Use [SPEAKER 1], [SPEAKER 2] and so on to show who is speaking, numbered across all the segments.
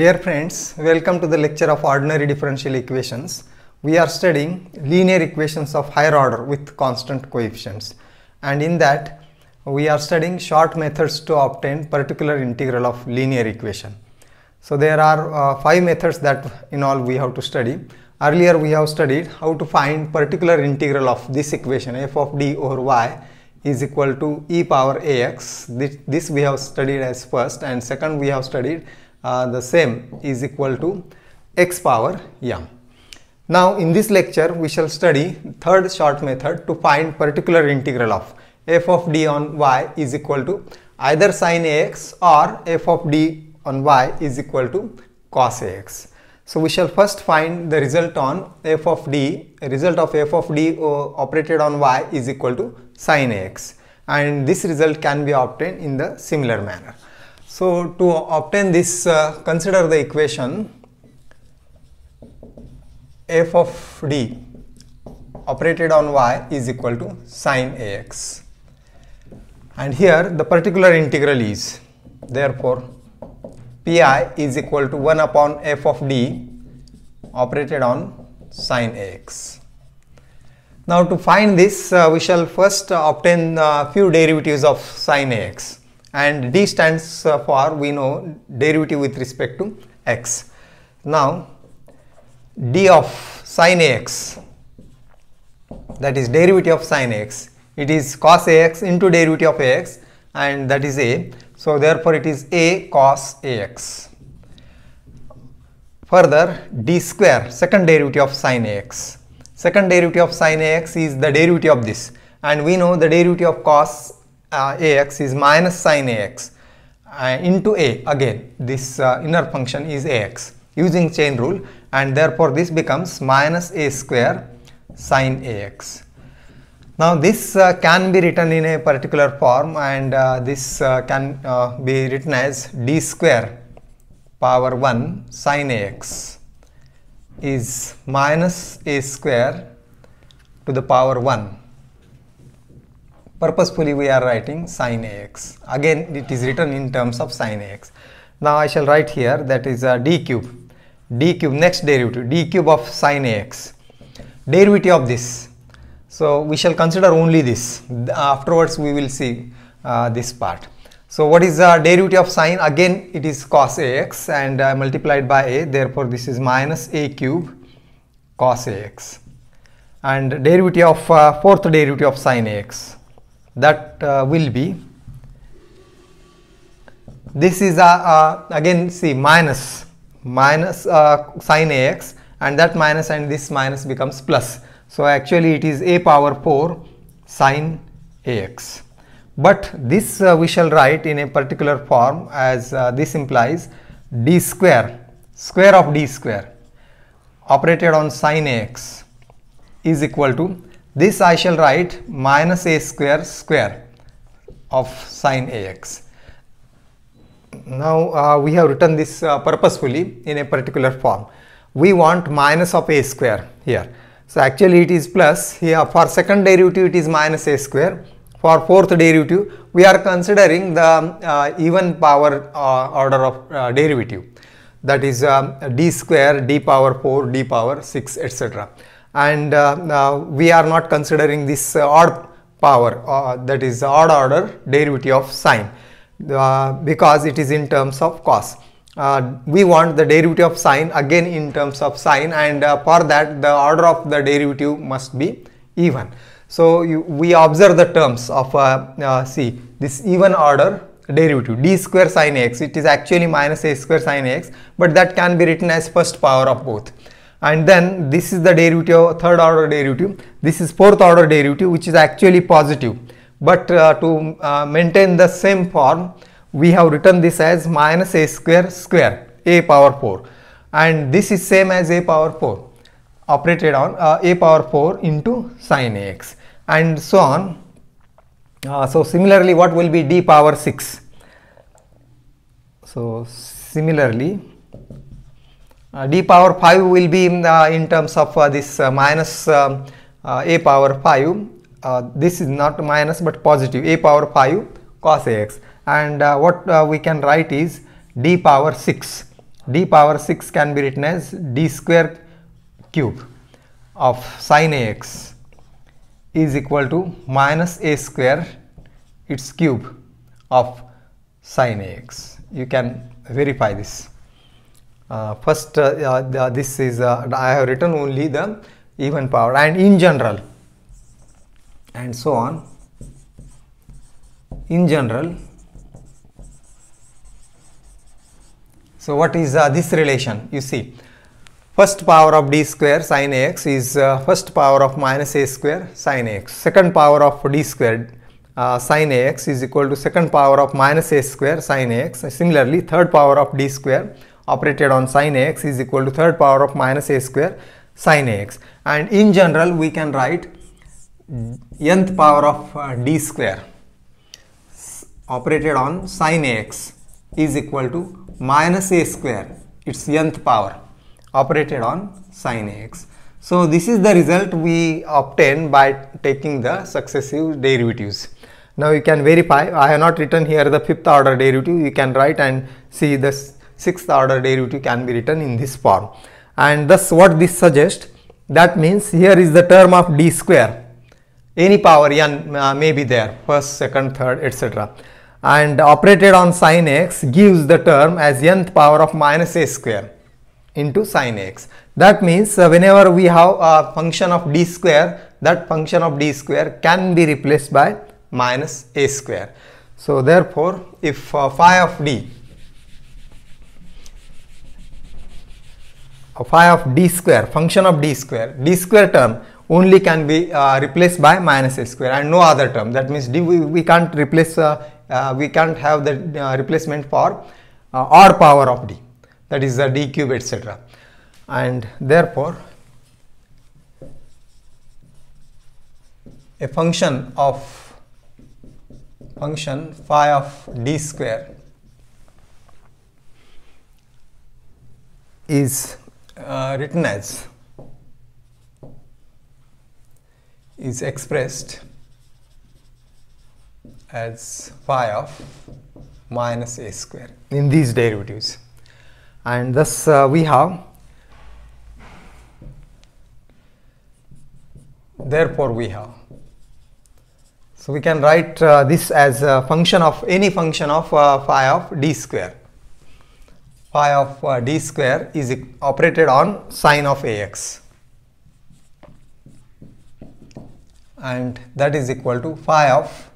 [SPEAKER 1] Dear friends, welcome to the lecture of ordinary differential equations. We are studying linear equations of higher order with constant coefficients, and in that we are studying short methods to obtain particular integral of linear equation. So there are 5 methods that in all we have to study. Earlier we have studied how to find particular integral of this equation f of d over y is equal to e power ax. This we have studied as first, and second we have studied the same is equal to x power m. Now in this lecture we shall study third short method to find particular integral of f of d on y is equal to either sin ax or f of d on y is equal to cos ax. So we shall first find the result on f of d, result of f of d operated on y is equal to sin ax, and this result can be obtained in the similar manner. So to obtain this, consider the equation f of d operated on y is equal to sin ax, and here the particular integral is, therefore pi is equal to 1 upon f of d operated on sin ax. Now to find this, we shall first obtain few derivatives of sin ax, and d stands for, we know, derivative with respect to x. Now d of sin ax, that is derivative of sin ax, it is cos ax into derivative of ax, and that is a. So therefore it is a cos ax. Further, d square, second derivative of sin ax. Second derivative of sin ax is the derivative of this, and we know the derivative of cos ax is minus sin ax into a. Again this inner function is ax using chain rule, and therefore this becomes minus a square sin ax. Now this can be written in a particular form, and this can be written as d square power 1 sin ax is minus a square to the power 1. Purposefully we are writing sin ax. Again it is written in terms of sin ax. Now I shall write here, that is d cube. D cube, next derivative, d cube of sin ax. Derivative of this. So we shall consider only this. Afterwards we will see this part. So what is the derivative of sine? Again it is cos ax and multiplied by a. Therefore this is minus a cube cos ax. And derivative of fourth derivative of sin ax, that will be, this is again see minus sin ax, and that minus and this minus becomes plus. So actually it is a power 4 sin ax. But this we shall write in a particular form, as this implies d square, square of d square operated on sin ax is equal to, this I shall write minus a square square of sin ax. Now we have written this purposefully in a particular form. We want minus of a square here. So actually it is plus. Here for second derivative it is minus a square. For fourth derivative we are considering the even power order of derivative, that is d square, d power 4, d power 6, etc. And we are not considering this odd power, that is odd order derivative of sine, because it is in terms of cos. We want the derivative of sine again in terms of sine, and for that the order of the derivative must be even. So we observe the terms of see this even order derivative d square sin ax. It is actually minus a square sin ax, but that can be written as first power of both. And then this is the derivative, third order derivative. This is fourth order derivative, which is actually positive. But to maintain the same form, we have written this as minus a square square a power 4, and this is same as a power 4 operated on a power 4 into sin ax, and so on. So similarly what will be d power 6? So similarly d power 5 will be in terms of this minus a power 5. This is not minus but positive, a power 5 cos ax, and what we can write is d power 6 d power 6 can be written as d square cube of sin ax is equal to minus a square its cube of sin ax. You can verify this. First this is I have written only the even power, and in general and so on. In general, so what is this relation? You see, first power of d square sin ax is first power of minus a square sin ax. Second power of d squared sin ax is equal to second power of minus a square sin ax. Similarly, third power of d square operated on sin ax is equal to third power of minus a square sin ax. And in general, we can write nth power of d square operated on sin ax is equal to minus a square, its nth power, operated on sin ax. So this is the result we obtain by taking the successive derivatives. Now you can verify. I have not written here the fifth order derivative. You can write and see the sixth order derivative can be written in this form. And thus what this suggests, that means here is the term of d square, any power n may be there, first, second, third, etc. And operated on sin x gives the term as nth power of minus a square into sin x. That means whenever we have a function of d square, that function of d square can be replaced by minus a square. So therefore, if phi of d square, function of d square term only can be replaced by minus a square and no other term. That means we can't replace, we can't have the replacement for odd power of d, that is the d cube, etc. And therefore, a function phi of d square is written as, is expressed as phi of minus a square in these derivatives. And thus we have, therefore we have, so we can write this as a function of any function of phi of d square. Phi of d square is operated on sin of ax, and that is equal to phi of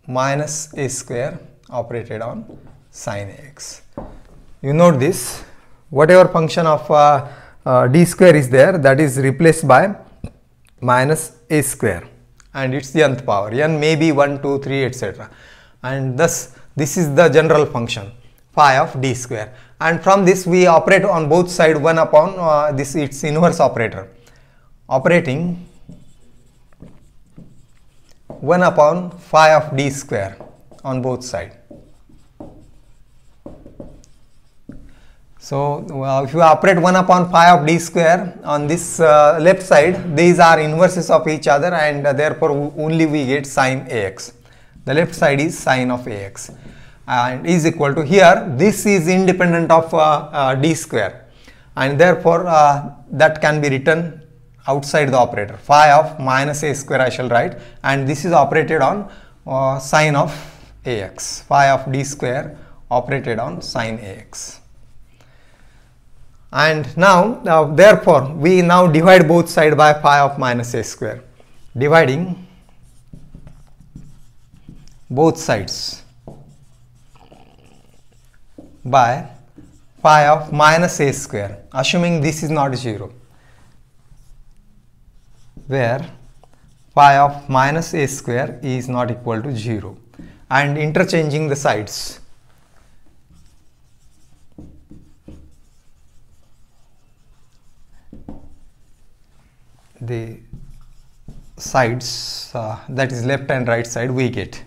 [SPEAKER 1] minus a square operated on sin ax. You note this, whatever function of d square is there, that is replaced by minus a square and its nth power. N may be 1, 2, 3, etc. And thus this is the general function phi of d square, and from this we operate on both sides 1 upon this its inverse operator, operating 1 upon phi of d square on both sides. So if you operate 1 upon phi of d square on this left side, these are inverses of each other, and therefore only we get sin ax. The left side is sin of ax and is equal to, here this is independent of d square, and therefore that can be written outside the operator. Phi of minus a square I shall write, and this is operated on sin of ax. Phi of d square operated on sin ax. And now therefore we now divide both sides by phi of minus a square, dividing both sides by phi of minus a square, assuming this is not 0, where phi of minus a square is not equal to 0, and interchanging the sides. The sides, that is left and right side, we get.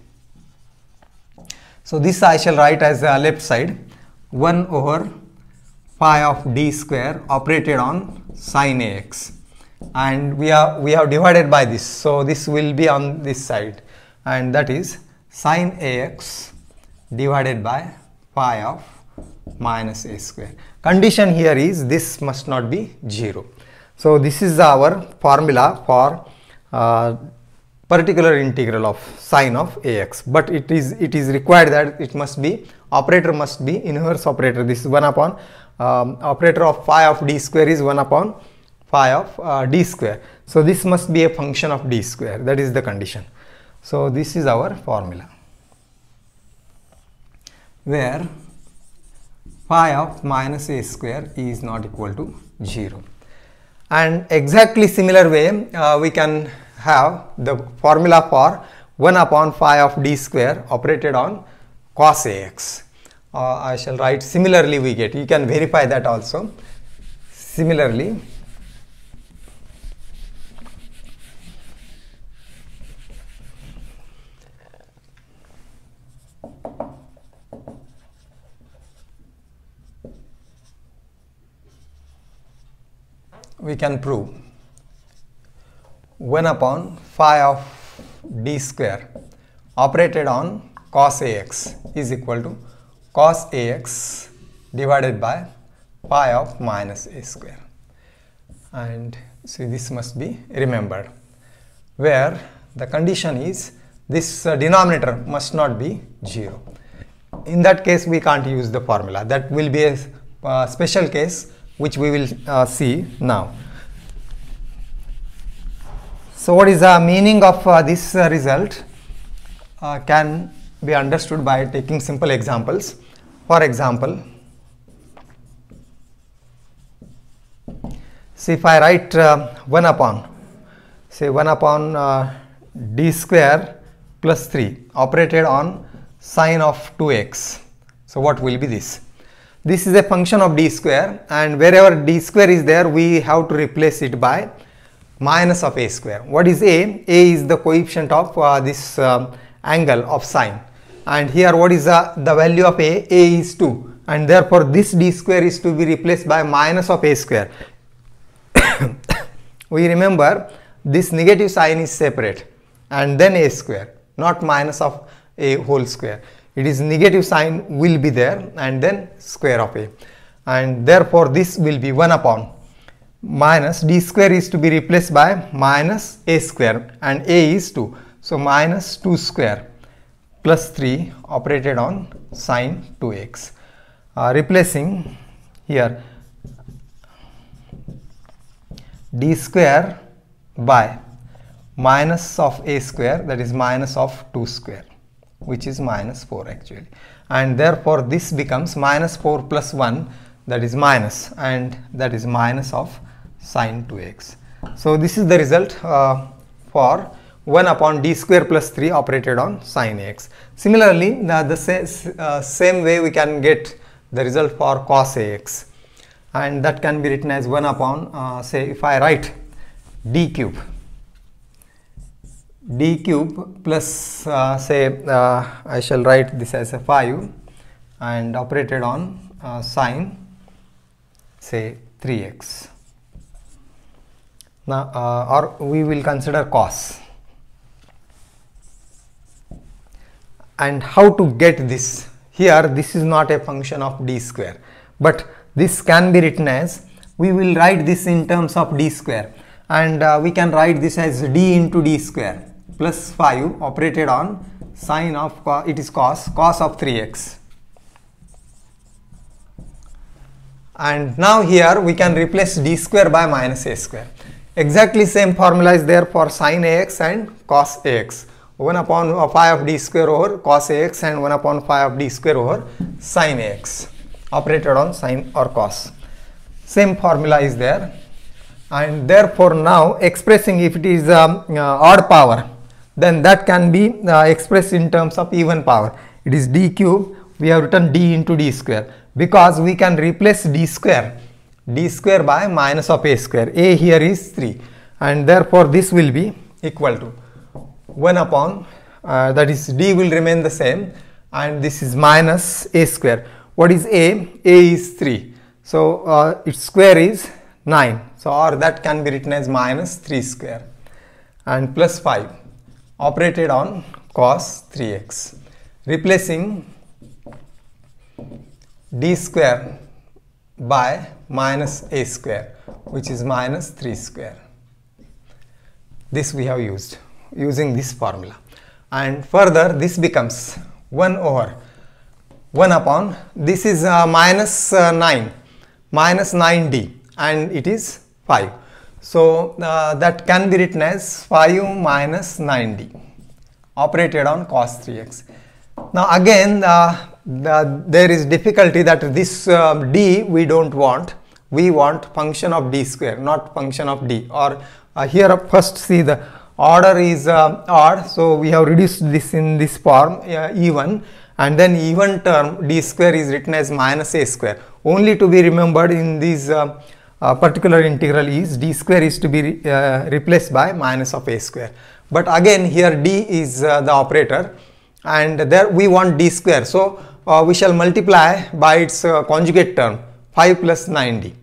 [SPEAKER 1] So this I shall write as left side 1 over phi of d square operated on sin ax, and we have divided by this, so this will be on this side, and that is sin ax divided by phi of minus a square. Condition here is this must not be 0. So this is our formula for particular integral of sine of ax, but it is required that it must be, operator must be inverse operator. This is 1 upon operator of phi of d square is 1 upon phi of d square. So this must be a function of d square, that is the condition. So this is our formula, where phi of minus a square is not equal to 0. And exactly similar way we can have the formula for 1 upon phi of d square operated on cos ax. I shall write similarly we get, you can verify that also. Similarly, we can prove 1 upon phi of d square operated on cos ax is equal to cos ax divided by pi of minus a square. And see, this must be remembered, where the condition is this denominator must not be 0. In that case we can't use the formula. That will be a special case which we will see now. So what is the meaning of this result can be understood by taking simple examples. For example, see, if I write 1 upon, say 1 upon d square plus 3 operated on sine of 2x. So what will be this? This is a function of d square, and wherever d square is there we have to replace it by minus of a square. What is a? A is the coefficient of this angle of sine, and here what is the value of a? A is 2, and therefore this d square is to be replaced by minus of a square. We remember this negative sign is separate and then a square, not minus of a whole square. It is negative sign will be there and then square of a, and therefore this will be 1 upon minus d square is to be replaced by minus a square, and a is 2. So minus 2 square plus 3 operated on sine 2x. Replacing here d square by minus of a square, that is minus of 2 square, which is minus 4 actually, and therefore this becomes minus 4 plus 1, that is minus, and that is minus of sine 2x. So this is the result for 1 upon d square plus 3 operated on sine ax. Similarly, the same way we can get the result for cos ax, and that can be written as 1 upon say if I write d cube plus say I shall write this as a 5 and operated on sine say 3x. Now or we will consider cos. And how to get this? Here this is not a function of d square, but this can be written as, we will write this in terms of d square, and we can write this as d into d square plus 5 operated on sine of it is cos of 3x. And now here we can replace d square by minus a square. Exactly same formula is there for sine ax and cos ax. 1 upon phi of d square over cos ax and 1 upon phi of d square over sine ax operated on sine or cos. Same formula is there, and therefore now expressing if it is odd power, then that can be expressed in terms of even power. It is d cube, we have written d into d square, because we can replace d square by minus of a square. A here is 3, and therefore this will be equal to 1 upon that is d will remain the same, and this is minus a square. What is a? A is 3, so its square is 9, so or that can be written as minus 3 square, and plus 5 operated on cos 3x. Replacing d square by minus a square, which is minus 3 square. This we have used using this formula, and further this becomes 1 over 1 upon, this is minus 9 d, and it is 5. So that can be written as 5 minus 9d operated on cos 3x. Now again there is difficulty that this d we don't want. We want function of d square, not function of d. Or here first see the order is odd, so we have reduced this in this form even, and then even term d square is written as minus a square. Only to be remembered in this particular integral is d square is to be replaced by minus of a square. But again here d is the operator, and there we want d square, so we shall multiply by its conjugate term 5 plus 9d,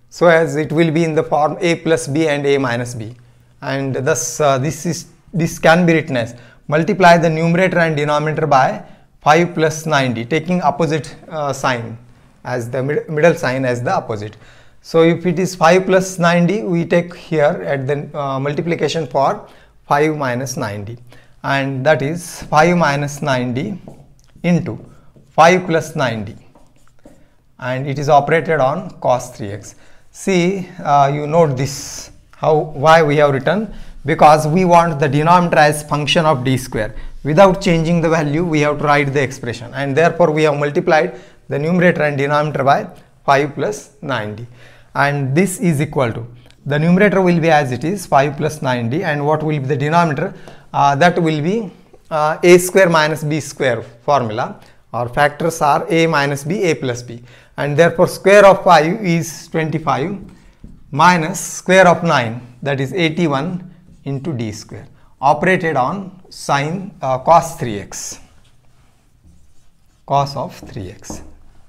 [SPEAKER 1] so as it will be in the form a plus b and a minus b, and thus this can be written as multiply the numerator and denominator by 5 plus 9d, taking opposite sign as the middle sign as the opposite. So if it is 5 plus 9d, we take here at the multiplication for 5 minus 9d, and that is 5 minus 9d into 5 plus 9d, and it is operated on cos 3x. See, you note this, why we have written, because we want the denominator as function of d square. Without changing the value, we have to write the expression, and therefore we have multiplied the numerator and denominator by 5 plus 9d, and this is equal to, the numerator will be as it is 5 plus 9d, and what will be the denominator? That will be a square minus b square formula. Our factors are a minus b, a plus b, and therefore square of 5 is 25 minus square of 9, that is 81 into d square, operated on sin cos 3x, cos of 3x.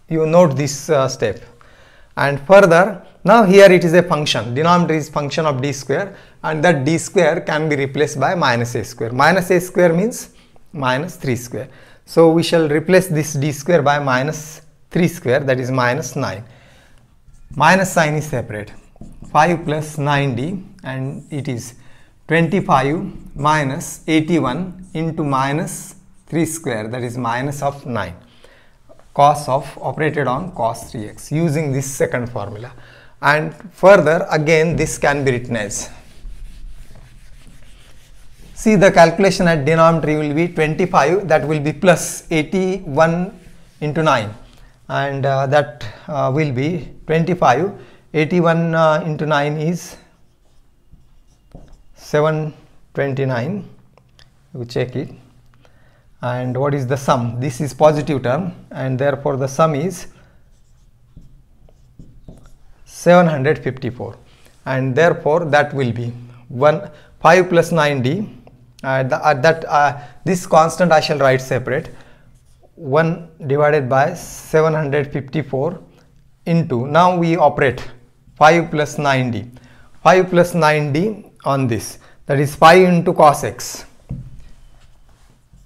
[SPEAKER 1] You note this step, and further now here it is a function, denominator is function of d square, and that d square can be replaced by minus a square. Minus a square means minus 3 square. So we shall replace this d square by minus 3 square, that is minus 9. Minus sign is separate. 5 plus 9d, and it is 25 minus 81 into minus 3 square, that is minus of 9. Cos of operated on cos 3x using this second formula, and further again this can be written as, see the calculation at denominator will be 25, that will be plus 81 into 9, and that will be 25. 81 into 9 is 729, you check it. And what is the sum? This is positive term, and therefore the sum is 754, and therefore that will be 5 plus 9d. This constant I shall write separate, 1 divided by 754 into, now we operate 5 plus 9d, 5 plus 9d on this, that is 5 into cos x,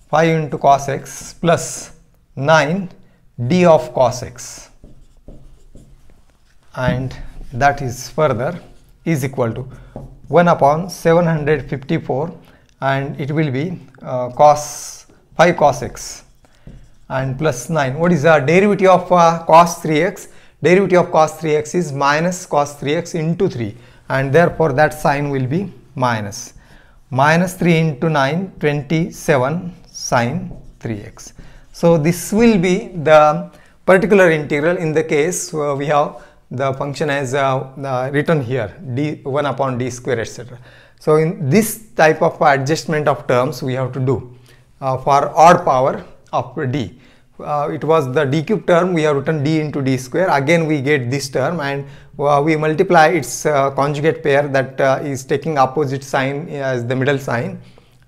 [SPEAKER 1] 5 into cos x plus 9 d of cos x, and that is further is equal to 1 upon 754, and it will be 5 cos x and plus 9. What is the derivative of cos 3x? Derivative of cos 3x is minus cos 3x into 3, and therefore that sign will be minus. Minus 3 into 9, 27 sin 3x. So this will be the particular integral in the case we have the function as written here, d1 upon d square, etc. So in this type of adjustment of terms we have to do for odd power of d. It was the d cube term, we have written d into d square, again we get this term, and we multiply its conjugate pair, that is taking opposite sign as the middle sign,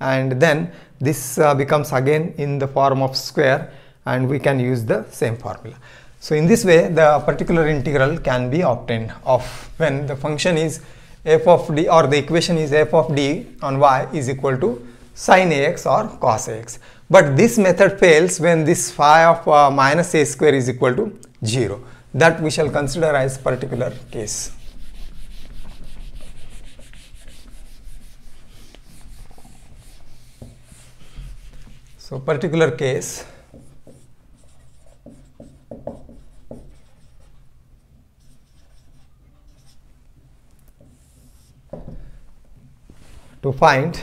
[SPEAKER 1] and then this becomes again in the form of square, and we can use the same formula. So in this way the particular integral can be obtained of when the function is f of d, or the equation is f of d on y is equal to sin ax or cos ax. But this method fails when this phi of minus a square is equal to 0. That we shall consider as particular case. So particular case, to find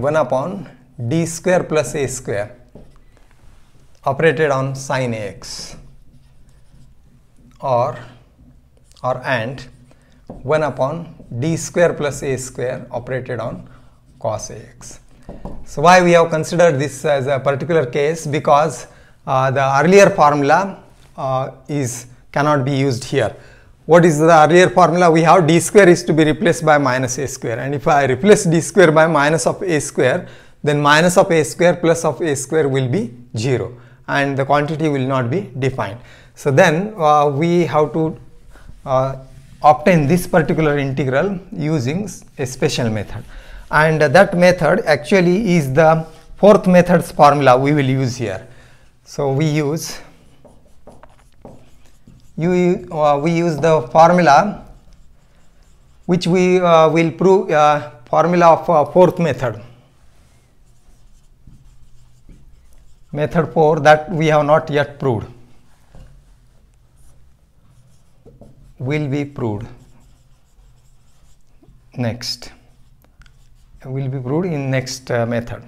[SPEAKER 1] 1 upon d square plus a square operated on sin ax, or and 1 upon d square plus a square operated on cos ax. So why we have considered this as a particular case? Because the earlier formula cannot be used here. What is the earlier formula? We have d square is to be replaced by minus a square, and if I replace d square by minus of a square, then minus of a square plus of a square will be 0, and the quantity will not be defined. So then we have to obtain this particular integral using a special method, and that method actually is the fourth method's formula we will use here. So we use the formula which we will prove, formula of fourth method, method 4, that we have not yet proved, will be proved next, will be proved in next method.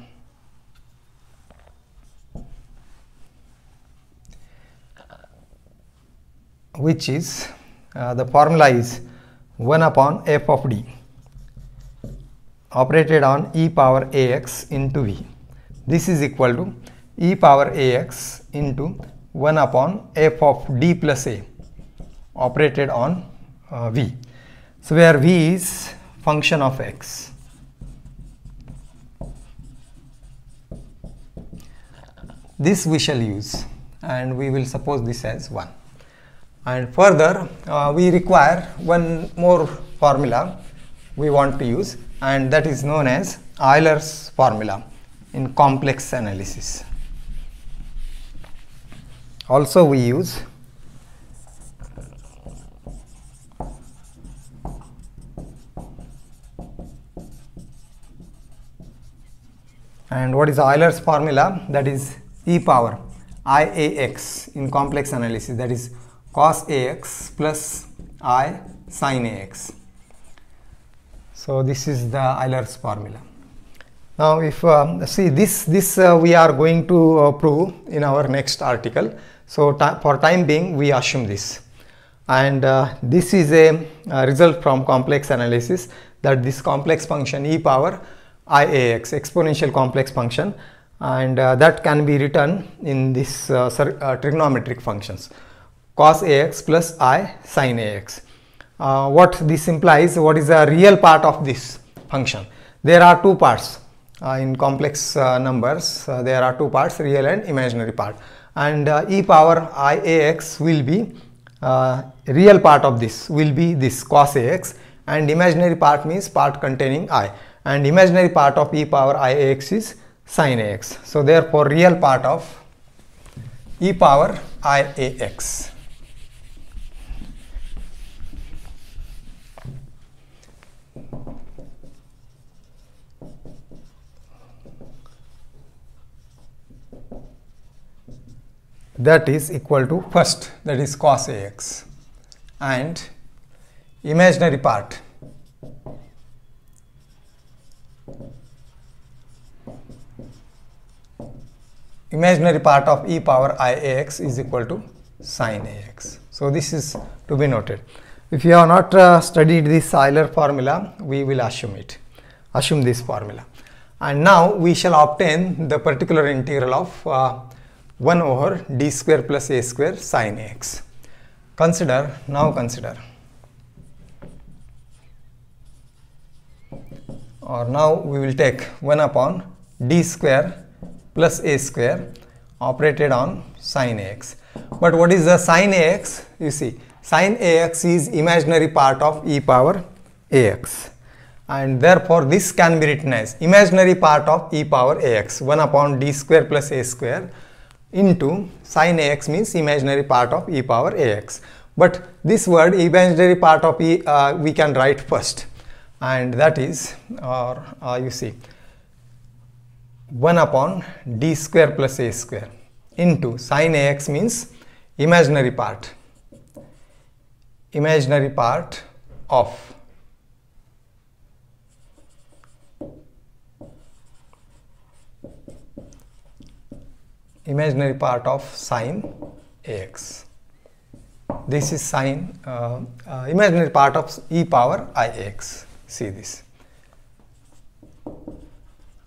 [SPEAKER 1] Which is the formula is 1 upon f of d operated on e power ax into v. This is equal to e power ax into 1 upon f of d plus a operated on v. So where v is function of x. This we shall use, and we will suppose this as 1. And further we require one more formula we want to use, and that is known as Euler's formula in complex analysis. Also we use and what is Euler's formula? That is e power iax in complex analysis, that is cos ax plus I sin ax. So this is the Euler's formula. Now if see this we are going to prove in our next article. So for time being we assume this, and this is a result from complex analysis, that this complex function e power iax, exponential complex function, and that can be written in this trigonometric functions, cos ax plus I sin ax. What this implies, what is the real part of this function? There are two parts in complex numbers, there are two parts, real and imaginary part, and e power iax will be real part of this will be this cos ax, and imaginary part means part containing I, and imaginary part of e power iax is sin ax. So therefore real part of e power iax. That is equal to first, that is cos ax, and imaginary part of e power iax is equal to sin ax. So this is to be noted. If you have not studied this Euler formula, we will assume this formula, and now we shall obtain the particular integral of 1 over d square plus a square sin ax. Now consider we will take 1 upon d square plus a square operated on sin ax. But what is the sin ax? You see, sin ax is imaginary part of e power ax, and therefore this can be written as imaginary part of e power ax, 1 upon d square plus a square into sin ax means imaginary part of e power ax. But this word imaginary part of e we can write first, and that is, you see, 1 upon d square plus a square into sin ax means imaginary part of sin ax. This is sin imaginary part of e power ix. See this,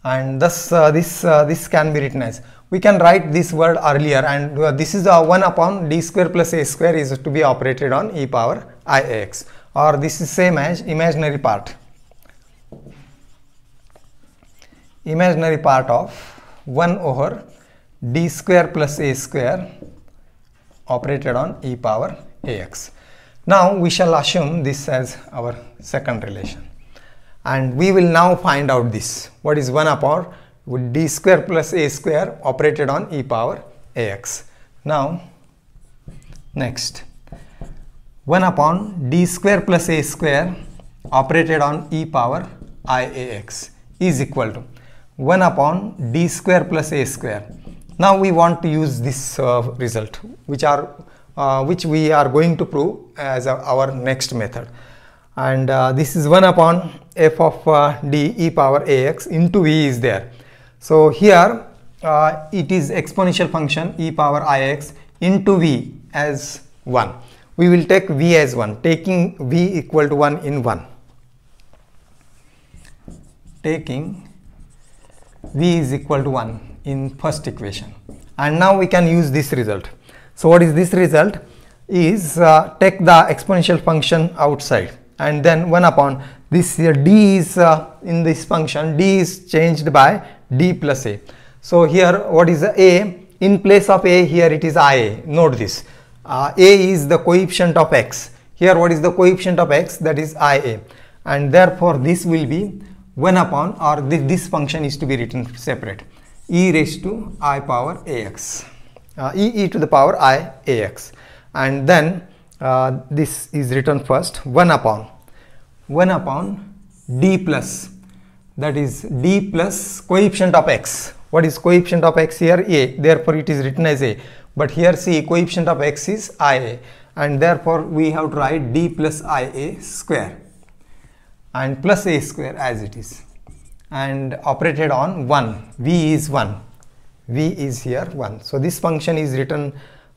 [SPEAKER 1] and thus this can be written as, we can write this word earlier, and this is 1 upon d square plus a square is to be operated on e power ix, or this is same as imaginary part of 1 over d square plus a square operated on e power ax. Now we shall assume this as our second relation, and we will now find out this, what is 1 upon d square plus a square operated on e power ax. Now next, 1 upon d square plus a square operated on e power iax is equal to 1 upon d square plus a square. Now we want to use this result, which we are going to prove as our next method, and this is 1 upon f of d e power ax into v is there. So here it is exponential function e power ix into v as 1. We will take v as 1, taking v equal to 1 in 1, taking v is equal to 1 in first equation, and now we can use this result. So what is this result is, take the exponential function outside, and then 1 upon this here d is in this function, d is changed by d plus a. So here what is a, in place of a here it is ia. Note this, a is the coefficient of x. Here what is the coefficient of x? That is ia, and therefore this will be 1 upon, or this function is to be written separate, e raised to I power ax, e to the power I ax, and then this is written first, 1 upon d plus, that is d plus coefficient of x. What is coefficient of x here? A, therefore it is written as a, but here see coefficient of x is ia, and therefore we have to write d plus ia square and plus a square as it is, and operated on 1, v is 1, v is here 1. So this function is written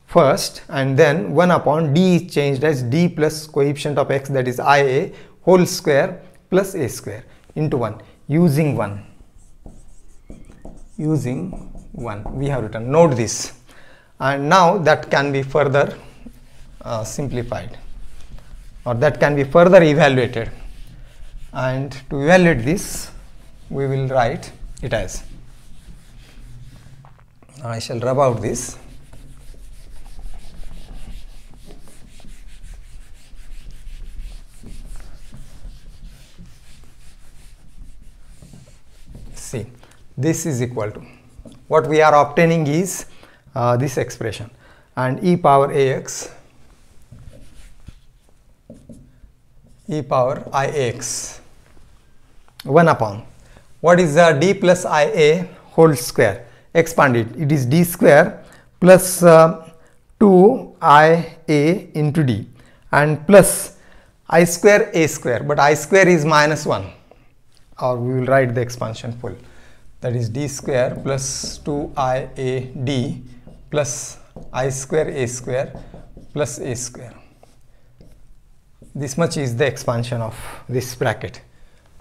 [SPEAKER 1] first, and then 1 upon d is changed as d plus coefficient of x, that is ia whole square plus a square into 1, using 1 we have written. Note this, and now that can be further simplified, or that can be further evaluated, and to evaluate this we will write it as, I shall rub out this. See, this is equal to, what we are obtaining is this expression, and e power ax, e power ix 1 upon, what is d plus ia whole square, expand it, it is d square plus 2ia into d, and plus I square a square, but I square is minus 1, or we will write the expansion full, that is d square plus 2ia d plus I square a square plus a square. This much is the expansion of this bracket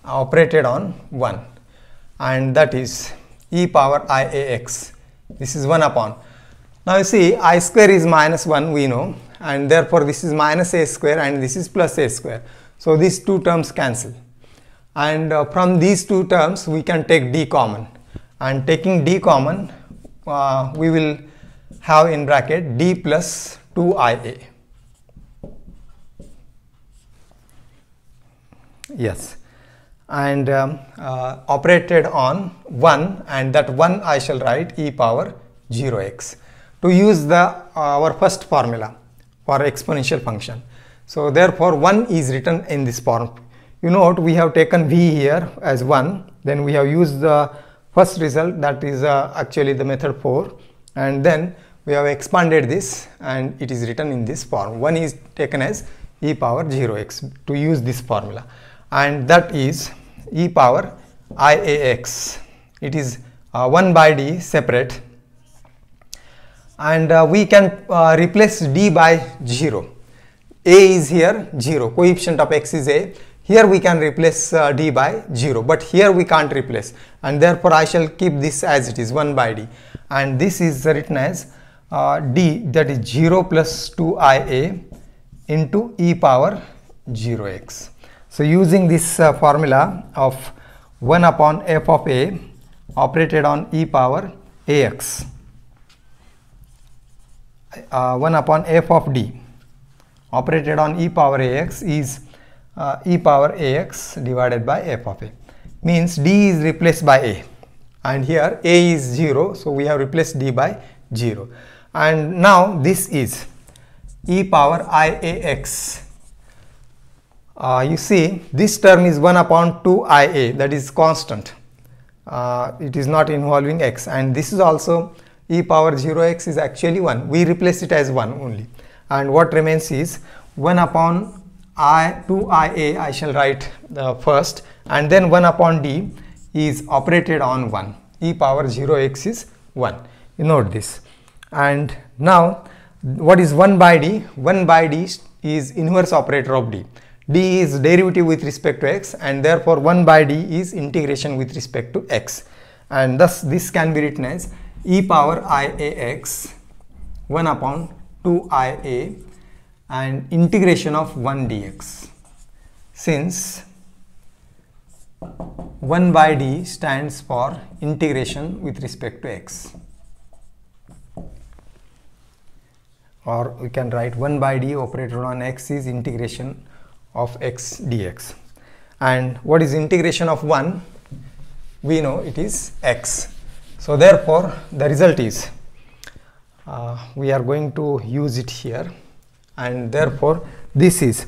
[SPEAKER 1] operated on 1, and that is e power iax. This is 1 upon. Now you see, I square is minus 1, we know, and therefore this is minus a square and this is plus a square. So these two terms cancel, and from these two terms we can take d common, and taking d common we will have in bracket d plus 2ia. Yes, and operated on 1, and that 1 I shall write e power 0x to use the our first formula for exponential function. So therefore 1 is written in this form. You note we have taken v here as 1, then we have used the first result, that is actually the method 4, and then we have expanded this and it is written in this form. 1 is taken as e power 0x to use this formula, and that is e power IAX. It is 1 by d separate, and we can replace d by 0. A is here 0, coefficient of x is a. Here we can replace d by 0, but here we can't replace, and therefore I shall keep this as it is 1 by d, and this is written as d, that is 0 plus 2ia into e power 0x. So using this formula of 1 upon f of a operated on e power ax, 1 upon f of d operated on e power ax is e power ax divided by f of a, means d is replaced by a, and here a is 0, so we have replaced d by 0, and now this is e power IAX. You see this term is 1 upon 2ia, that is constant, it is not involving x, and this is also e power 0x is actually 1, we replace it as 1 only, and what remains is 1 upon 2ia I shall write first, and then 1 upon d is operated on 1, e power 0x is 1, you note this. And now what is 1 by d? 1 by d is inverse operator of d. D is derivative with respect to x, and therefore 1 by d is integration with respect to x, and thus this can be written as e power IAX 1 upon 2ia and integration of 1 dx, since 1 by d stands for integration with respect to x. Or we can write 1 by d operated on x is integration of x dx. And what is integration of 1? We know it is x. So therefore the result is we are going to use it here, and therefore this is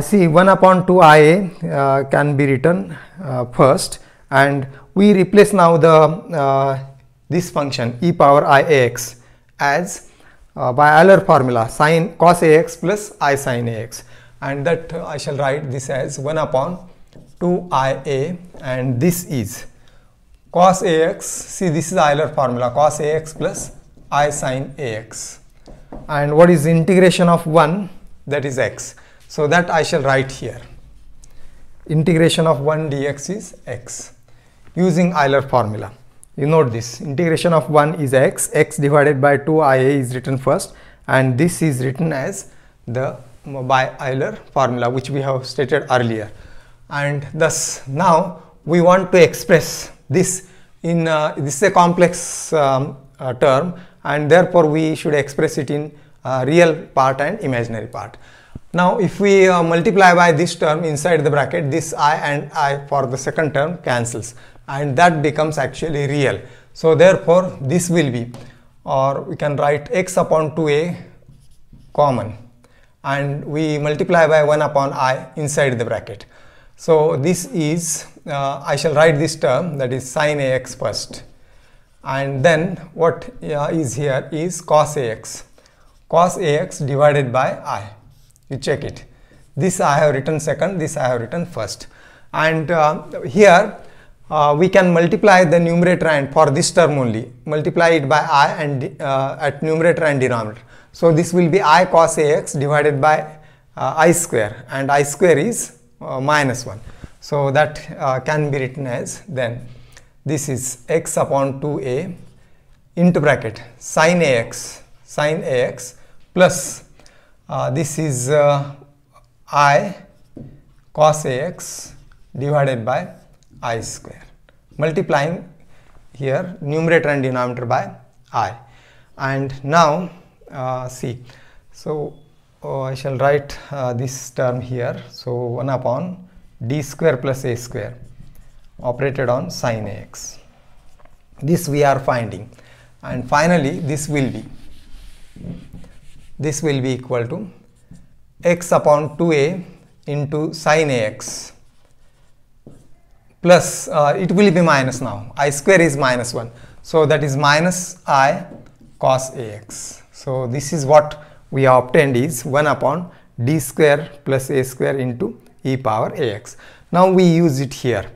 [SPEAKER 1] see 1 upon 2ia can be written first, and we replace now the this function e power IAX as by Euler formula sin cos ax plus I sin ax, and that I shall write this as 1 upon 2ia, and this is cos ax. See, this is Euler formula, cos ax plus I sin ax, and what is integration of 1? That is x, so that I shall write here integration of 1 dx is x using Euler formula. You note this, integration of 1 is x, x divided by 2ia is written first, and this is written as the by Euler formula which we have stated earlier, and thus now we want to express this in this is a complex term, and therefore we should express it in real part and imaginary part. Now if we multiply by this term inside the bracket, this I and I for the second term cancels, and that becomes actually real. So therefore this will be, or we can write x upon 2a common, and we multiply by 1 upon I inside the bracket. So this is I shall write this term, that is sin ax first, and then what is here is cos ax divided by I. You check it, this I have written second, this I have written first, and here we can multiply the numerator and for this term only multiply it by I and at numerator and denominator. So this will be I cos ax divided by I square, and I square is minus 1. So that can be written as, then this is x upon 2a into bracket sin ax plus this is I cos ax divided by I square, multiplying here numerator and denominator by I. And now see, so I shall write this term here, so 1 upon d square plus a square operated on sin ax. This we are finding, and finally this will be equal to x upon 2a into sin ax plus it will be minus now, I square is minus 1, so that is minus I cos ax. So this is what we have obtained is 1 upon d square plus a square into e power ax. Now we use it here.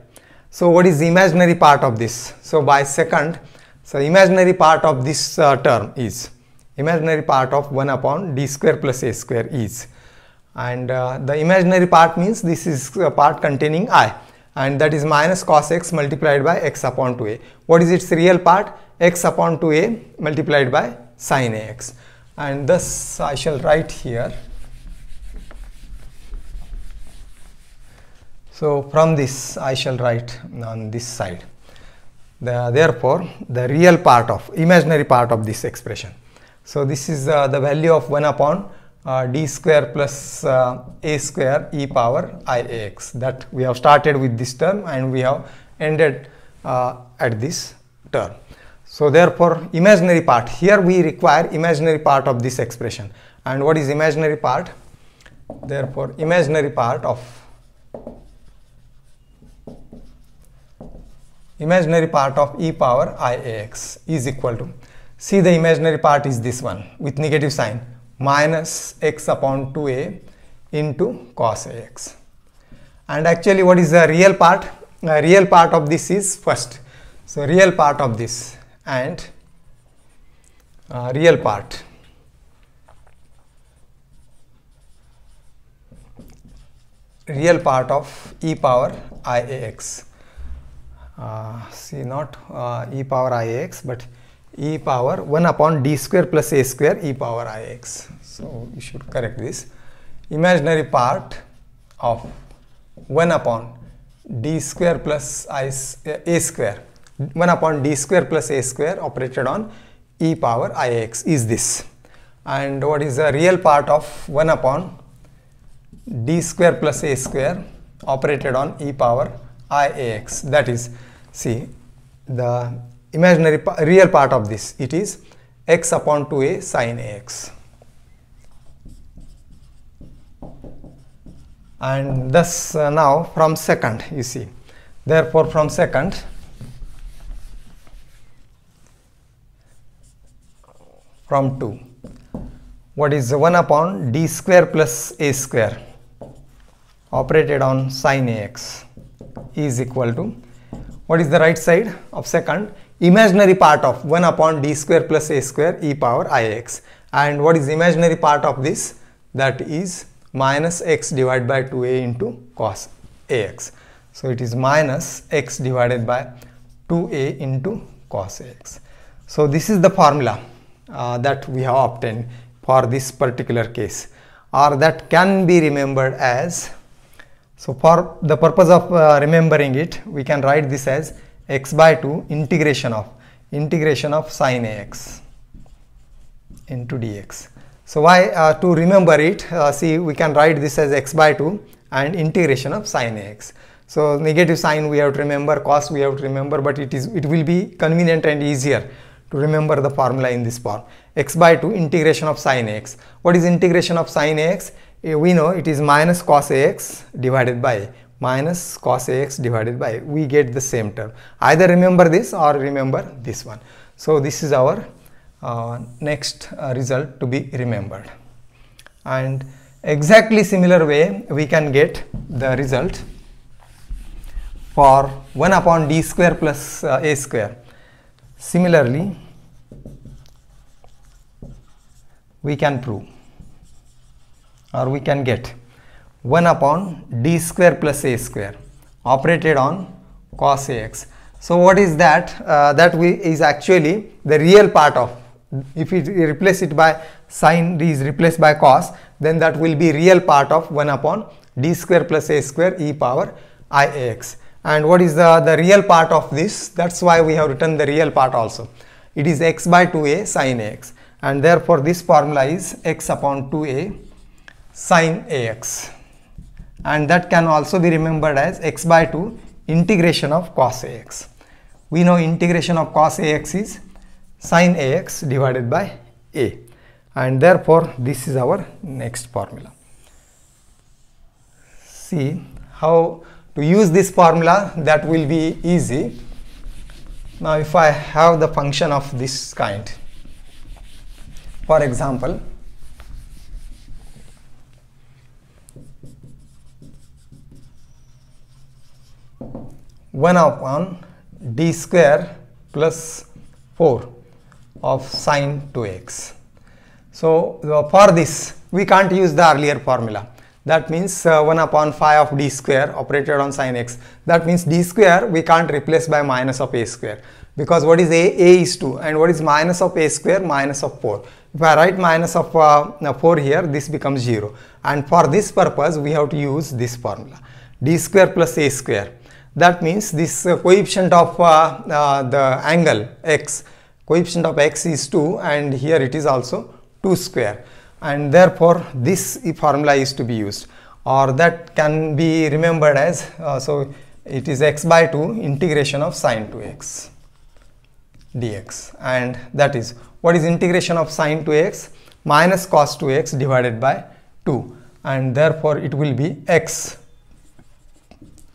[SPEAKER 1] So what is the imaginary part of this? So by second, so imaginary part of this term is, imaginary part of 1 upon d square plus a square is, and the imaginary part means this is a part containing I, and that is minus cos x multiplied by x upon 2a. What is its real part? X upon 2a multiplied by sin ax, and thus I shall write here. So from this I shall write on this side. Therefore the real part of, imaginary part of this expression. So this is the value of 1 upon d square plus a square e power iax, that we have started with this term and we have ended at this term. So therefore imaginary part, here we require imaginary part of this expression. And what is imaginary part? Therefore imaginary part of e power iax is equal to, see the imaginary part is this one with negative sign, minus x upon 2a into cos ax. And actually what is the real part? Real part of this is first. So real part of this and real part of e power iax. See, not e power iax, but e power 1 upon d square plus a square e power ix. So you should correct this. Imaginary part of 1 upon d square plus a square, 1 upon d square plus a square operated on e power ix is this. And what is the real part of 1 upon d square plus a square operated on e power iax? That is, see, the imaginary real part of this, it is x upon 2a sin ax. And thus now from second, you see, therefore from second, from 2, what is 1 upon d square plus a square operated on sin ax is equal to, what is the right side of second? Imaginary part of 1 upon d square plus a square e power ix. And what is imaginary part of this? That is minus x divided by 2a into cos ax. So it is minus x divided by 2a into cos ax. So this is the formula that we have obtained for this particular case, or that can be remembered as, so for the purpose of remembering it, we can write this as x by 2 integration of sin ax into dx. So why to remember it, see, we can write this as x by 2 and integration of sin ax. So negative sign we have to remember, cos we have to remember, but it will be convenient and easier to remember the formula in this form. X by 2 integration of sin ax. What is integration of sin ax? We know it is minus cos ax divided by, minus cos ax divided by, we get the same term. Either remember this or remember this one. So this is our next result to be remembered. And exactly similar way we can get the result for 1 upon d square plus a square. Similarly we can prove, or we can get 1 upon d square plus a square operated on cos ax. So what is that? That is actually the real part of, if we replace it by sin is replaced by cos, then that will be real part of 1 upon d square plus a square e power ix. And what is the real part of this? That's why we have written the real part also. It is x by 2a sin ax, and therefore this formula is x upon 2a sin ax. and that can also be remembered as x by 2 integration of cos ax. We know integration of cos ax is sin ax divided by a, and therefore this is our next formula. See how to use this formula, that will be easy. Now if I have the function of this kind, for example, one upon d square plus 4 of sine 2x. So for this we can't use the earlier formula. That means 1 upon 5 of d square operated on sin x. That means d square we can't replace by minus of a square, because what is a? A is 2, and what is minus of a square? Minus of 4. If I write minus of 4 here, this becomes 0, and for this purpose we have to use this formula, d square plus a square. That means this coefficient of the angle x, coefficient of x is 2, and here it is also 2 square, and therefore this formula is to be used, or that can be remembered as so it is x by 2 integration of sine 2x dx, and that is, what is integration of sine 2x? Minus cos 2x divided by 2, and therefore it will be x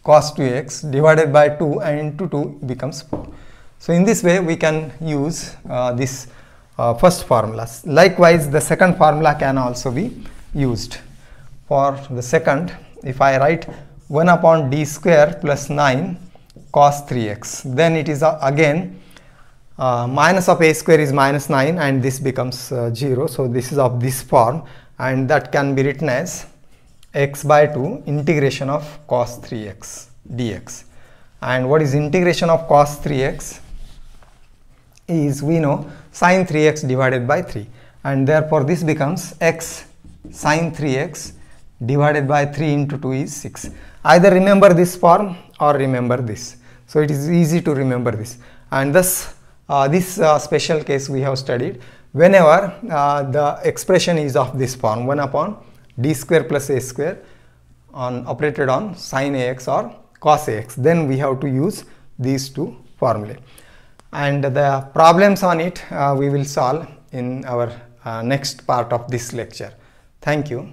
[SPEAKER 1] cos 2x divided by 2, and into 2 becomes 4. So in this way we can use this first formula. Likewise the second formula can also be used. For the second, if I write 1 upon d square plus 9 cos 3x, then it is again minus of a square is minus 9, and this becomes 0. So this is of this form, and that can be written as x by 2 integration of cos 3x dx. And what is integration of cos 3x? Is, we know, sin 3x divided by 3, and therefore this becomes x sin 3x divided by 3 into 2 is 6. Either remember this form or remember this. So it is easy to remember this, and thus this special case we have studied. Whenever the expression is of this form, 1 upon d square plus a square operated on sin ax or cos ax, then we have to use these two formulae. And the problems on it we will solve in our next part of this lecture. Thank you.